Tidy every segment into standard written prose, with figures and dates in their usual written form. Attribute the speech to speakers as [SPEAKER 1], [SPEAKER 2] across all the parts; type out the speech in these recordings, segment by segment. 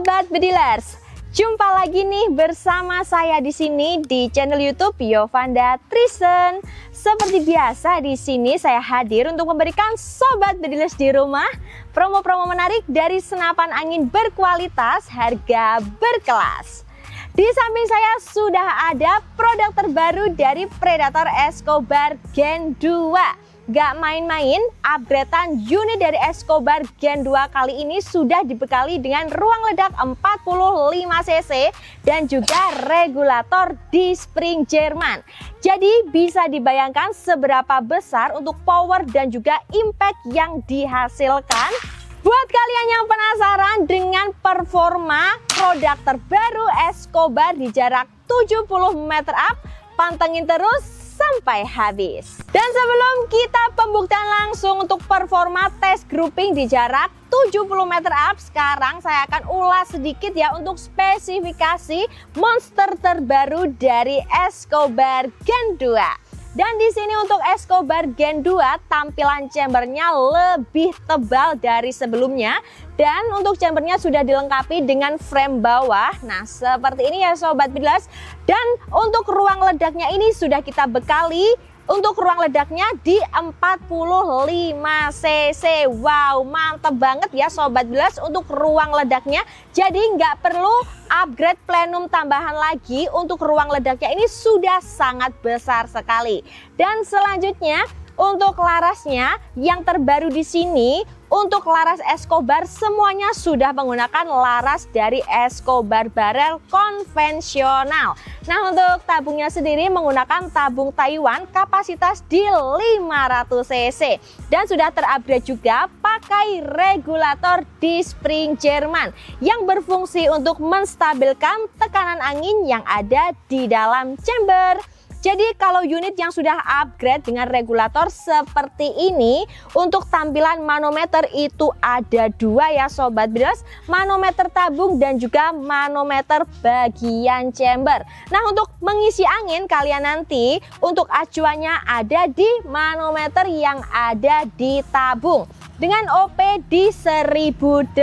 [SPEAKER 1] Sobat Bedilers, jumpa lagi nih bersama saya di sini di channel YouTube Yovanda Trisen. Seperti biasa di sini saya hadir untuk memberikan Sobat Bedilers di rumah promo-promo menarik dari senapan angin berkualitas, harga berkelas. Di samping saya sudah ada produk terbaru dari Predator Escobar Gen 2. Gak main-main, upgradean unit dari Escobar Gen 2 kali ini sudah dibekali dengan ruang ledak 45 cc dan juga regulator di spring Jerman. Jadi bisa dibayangkan seberapa besar untuk power dan juga impact yang dihasilkan. Buat kalian yang penasaran dengan performa produk terbaru Escobar di jarak 70 meter up, pantengin terus sampai habis. Dan sebelum kita pembuktian langsung untuk performa tes grouping di jarak 70 meter up, sekarang saya akan ulas sedikit ya untuk spesifikasi monster terbaru dari Escobar Gen 2. Dan di sini untuk Escobar Gen 2 tampilan chambernya lebih tebal dari sebelumnya. Dan untuk chambernya sudah dilengkapi dengan frame bawah. Nah seperti ini ya Sobat Bedilers. Dan untuk ruang ledaknya ini sudah kita bekali untuk ruang ledaknya di 45 cc. Wow, mantep banget ya Sobat Bedilers untuk ruang ledaknya. Jadi nggak perlu upgrade plenum tambahan lagi. Untuk ruang ledaknya ini sudah sangat besar sekali. Dan selanjutnya untuk larasnya yang terbaru di sini, untuk laras Escobar semuanya sudah menggunakan laras dari Escobar barrel konvensional. Nah untuk tabungnya sendiri menggunakan tabung Taiwan kapasitas di 500 cc dan sudah terupgrade juga pakai regulator di spring Jerman yang berfungsi untuk menstabilkan tekanan angin yang ada di dalam chamber. Jadi kalau unit yang sudah upgrade dengan regulator seperti ini, untuk tampilan manometer itu ada dua ya Sobat Bedilers, manometer tabung dan juga manometer bagian chamber. Nah untuk mengisi angin kalian nanti untuk acuannya ada di manometer yang ada di tabung dengan OP di 1800.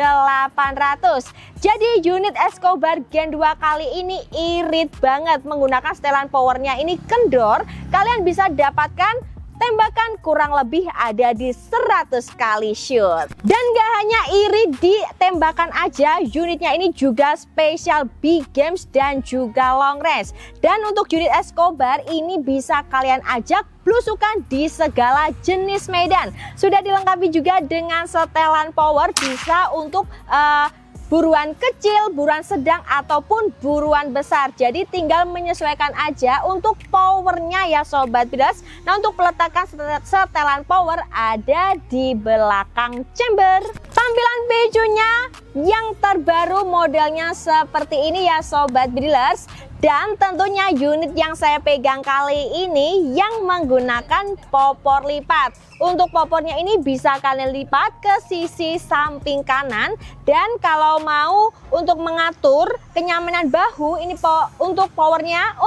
[SPEAKER 1] Jadi unit Escobar Gen 2 kali ini irit banget, menggunakan setelan powernya ini kendor. Kalian bisa dapatkan tembakan kurang lebih ada di 100 kali shoot. Dan gak hanya irit di tembakan aja, unitnya ini juga spesial big games dan juga long range. Dan untuk unit Escobar ini bisa kalian ajak belusukan di segala jenis medan. Sudah dilengkapi juga dengan setelan power, bisa untuk buruan kecil, buruan sedang, ataupun buruan besar. Jadi tinggal menyesuaikan aja untuk powernya ya Sobat Bedilers. Nah untuk peletakan setelan power ada di belakang chamber. Tampilan pecunya yang terbaru modelnya seperti ini ya Sobat Bedilers. Dan tentunya unit yang saya pegang kali ini yang menggunakan popor lipat. Untuk popornya ini bisa kalian lipat ke sisi samping kanan. Dan kalau mau untuk mengatur kenyamanan bahu, ini untuk popornya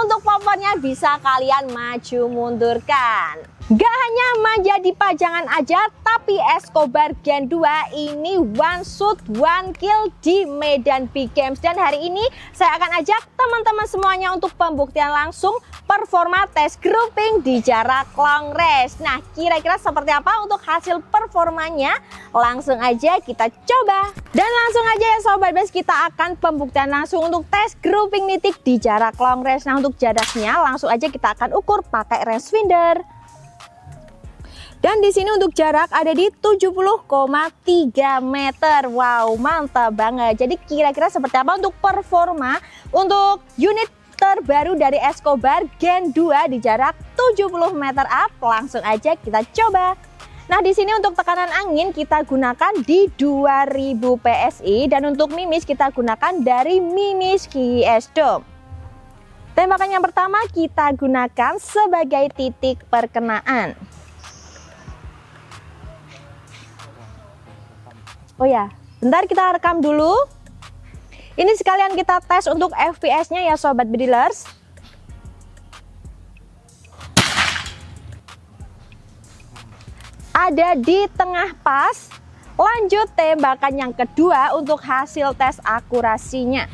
[SPEAKER 1] bisa kalian maju mundurkan. Gak hanya menjadi pajangan aja, tapi Escobar Gen 2 ini one shoot one kill di medan big games. Dan hari ini saya akan ajak teman-teman semuanya untuk pembuktian langsung performa tes grouping di jarak long range. Nah kira-kira seperti apa untuk hasil performanya? Langsung aja kita coba. Dan langsung aja ya Sobat Bedilers, kita akan pembuktian langsung untuk tes grouping nitik di jarak long range. Nah untuk jaraknya langsung aja kita akan ukur pakai rangefinder. Dan di sini untuk jarak ada di 70,3 meter. Wow, mantap banget. Jadi kira-kira seperti apa untuk performa untuk unit terbaru dari Escobar Gen 2 di jarak 70 meter up? Langsung aja kita coba. Nah di sini untuk tekanan angin kita gunakan di 2000 PSI dan untuk mimis kita gunakan dari Mimis QS Dome. Tembakan yang pertama kita gunakan sebagai titik perkenaan. Oh ya, bentar kita rekam dulu. Ini sekalian kita tes untuk FPS-nya ya Sobat Bedilers. Ada di tengah pas Lanjut tembakan yang kedua untuk hasil tes akurasinya.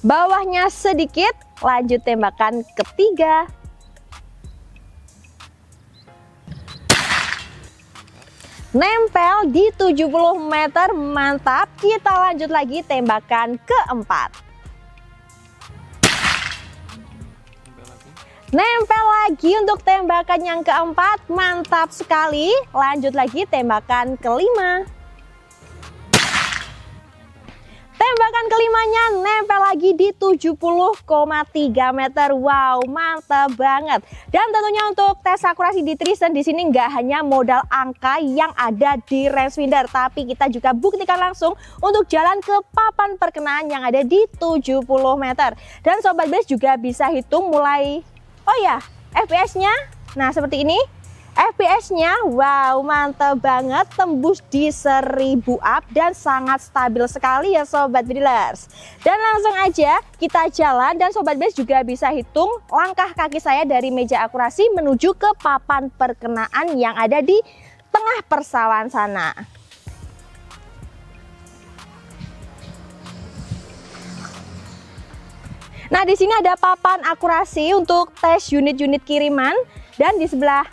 [SPEAKER 1] Bawahnya sedikit, lanjut tembakan ketiga. Nempel di 70 meter, mantap. Kita lanjut lagi tembakan keempat. Nempel lagi untuk tembakan yang keempat, mantap sekali. Lanjut lagi tembakan kelima. Tembakan kelimanya nempel lagi di 70,3 meter. Wow, mantap banget. Dan tentunya untuk tes akurasi di Trison di sini nggak hanya modal angka yang ada di rangefinder, tapi kita juga buktikan langsung untuk jalan ke papan perkenaan yang ada di 70 meter. Dan Sobat Bridlers juga bisa hitung mulai, oh ya, FPS-nya. Nah, seperti ini. FPS-nya, wow, mantap banget, tembus di 1000 up dan sangat stabil sekali ya Sobat Bridlers. Dan langsung aja kita jalan, dan Sobat Bridlers juga bisa hitung langkah kaki saya dari meja akurasi menuju ke papan perkenaan yang ada di tengah persawahan sana. Nah, di sini ada papan akurasi untuk tes unit-unit kiriman, dan di sebelah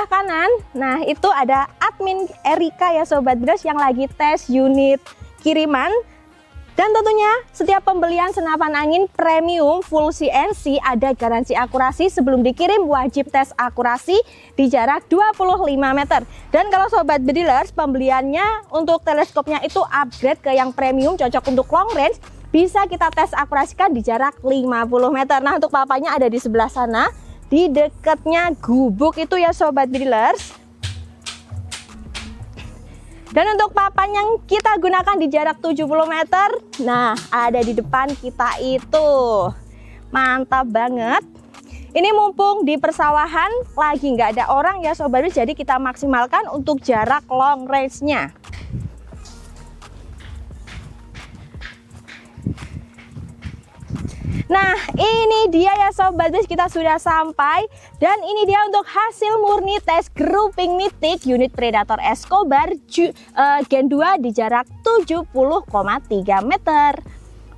[SPEAKER 1] kanan, nah itu ada admin Erika ya Sobat Bridlers yang lagi tes unit kiriman. Dan tentunya setiap pembelian senapan angin premium full CNC ada garansi akurasi sebelum dikirim, wajib tes akurasi di jarak 25 meter. Dan kalau Sobat Bridlers pembeliannya untuk teleskopnya itu upgrade ke yang premium cocok untuk long range, bisa kita tes akurasikan di jarak 50 meter. Nah, untuk papanya ada di sebelah sana, di dekatnya gubuk itu ya Sobat Bridlers. Dan untuk papan yang kita gunakan di jarak 70 meter, nah ada di depan kita itu. Mantap banget. Ini mumpung di persawahan lagi nggak ada orang ya Sobat Bridlers, jadi kita maksimalkan untuk jarak long range-nya. Nah, ini dia ya Sobat Bridlers, kita sudah sampai. Dan ini dia untuk hasil murni tes grouping mitik unit Predator Escobar Gen 2 di jarak 70,3 meter.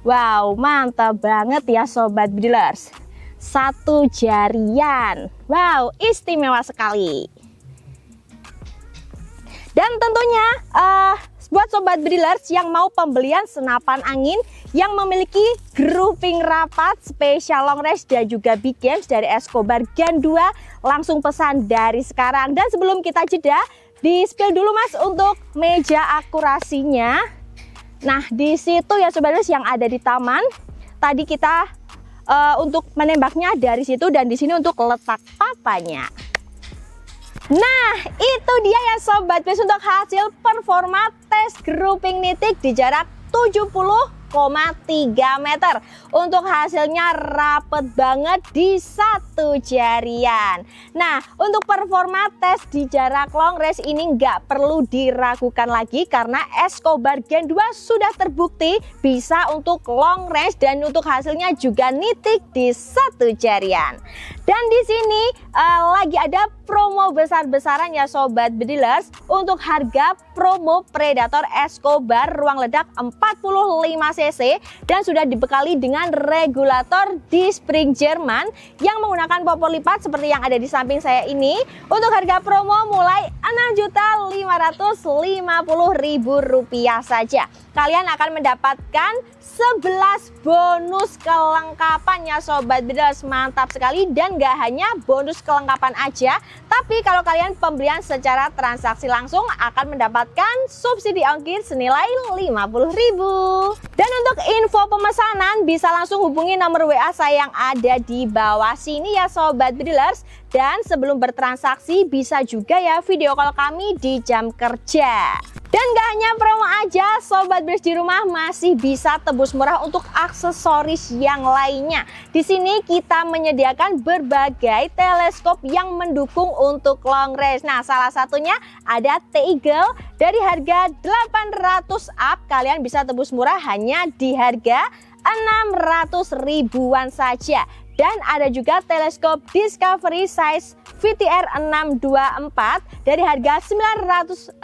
[SPEAKER 1] Wow, mantap banget ya Sobat Bridlers. Satu jarian. Wow, istimewa sekali. Dan tentunya buat Sobat Bridlers yang mau pembelian senapan angin yang memiliki grouping rapat, spesial long range dan juga big games dari Escobar Gen 2, langsung pesan dari sekarang. Dan sebelum kita jeda, di spill dulu Mas untuk meja akurasinya. Nah, di situ ya Sobat Bridlers yang ada di taman. Tadi kita untuk menembaknya dari situ, dan di sini untuk letak papanya. Nah, itu dia ya Sobat Bridlers untuk hasil performa tes grouping nitik di jarak 70,3 meter. Untuk hasilnya rapet banget di satu jarian. Nah, untuk performa tes di jarak long range ini nggak perlu diragukan lagi, karena Escobar Gen 2 sudah terbukti bisa untuk long range dan untuk hasilnya juga nitik di satu jarian. Dan di sini lagi ada promo besar-besaran ya Sobat Bridlers untuk harga promo Predator Escobar ruang ledak 45 cc dan sudah dibekali dengan regulator di spring Jerman yang menggunakan popor lipat seperti yang ada di samping saya ini. Untuk harga promo mulai Rp6.550.000 saja. Kalian akan mendapatkan 11 bonus kelengkapan ya Sobat Bridlers. Mantap sekali, dan gak hanya bonus kelengkapan aja, tapi kalau kalian pembelian secara transaksi langsung akan mendapatkan subsidi ongkir senilai Rp50.000. Dan untuk info pemesanan bisa langsung hubungi nomor WA saya yang ada di bawah sini ya Sobat Bridlers. Dan sebelum bertransaksi bisa juga ya video call kami di jam kerja. Dan gak hanya promo aja, Sobat Bridlers di rumah masih bisa tebus murah untuk aksesoris yang lainnya. Di sini kita menyediakan berbagai teleskop yang mendukung untuk long range. Nah, salah satunya ada T-Eagle dari harga 800 up, kalian bisa tebus murah hanya di harga 600 ribuan saja. Dan ada juga teleskop Discovery Size VTR 624 dari harga 900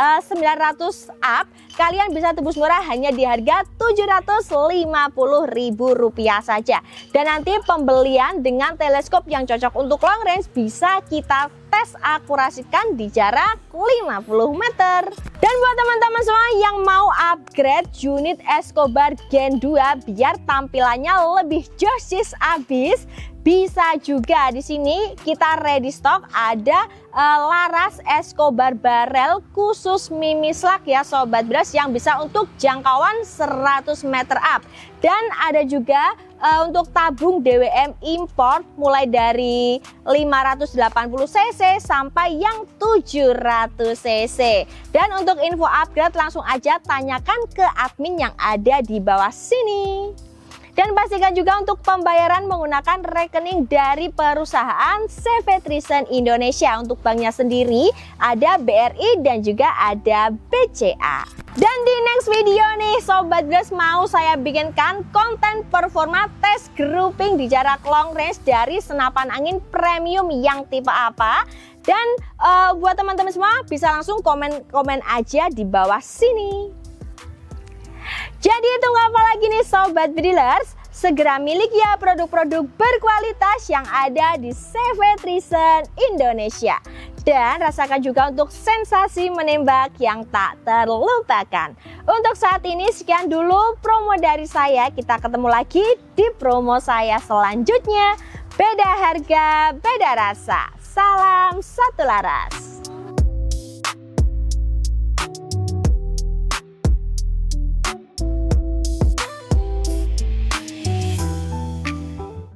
[SPEAKER 1] up, kalian bisa tebus murah hanya di harga Rp750.000 saja. Dan nanti pembelian dengan teleskop yang cocok untuk long range bisa kita tes akurasikan di jarak 50 meter. Dan buat teman-teman semua yang mau upgrade unit Escobar Gen 2 biar tampilannya lebih josis abis, bisa juga di sini kita ready stock ada laras Escobar barrel khusus mimislak ya Sobat Bras, yang bisa untuk jangkauan 100 meter up. Dan ada juga untuk tabung DWM import mulai dari 580 cc sampai yang 700 cc. Dan untuk info upgrade langsung aja tanyakan ke admin yang ada di bawah sini. Dan pastikan juga untuk pembayaran menggunakan rekening dari perusahaan CV Trison Indonesia. Untuk banknya sendiri ada BRI dan juga ada BCA. Dan di next video nih Sobat Bras, mau saya bikinkan konten performa tes grouping di jarak long range dari senapan angin premium yang tipe apa. Dan buat teman-teman semua bisa langsung komen aja di bawah sini. Jadi tunggu apa lagi nih Sobat Bedilers? Segera milik ya produk-produk berkualitas yang ada di CV Trison Indonesia. Dan rasakan juga untuk sensasi menembak yang tak terlupakan. Untuk saat ini sekian dulu promo dari saya. Kita ketemu lagi di promo saya selanjutnya. Beda harga, beda rasa. Salam satu laras.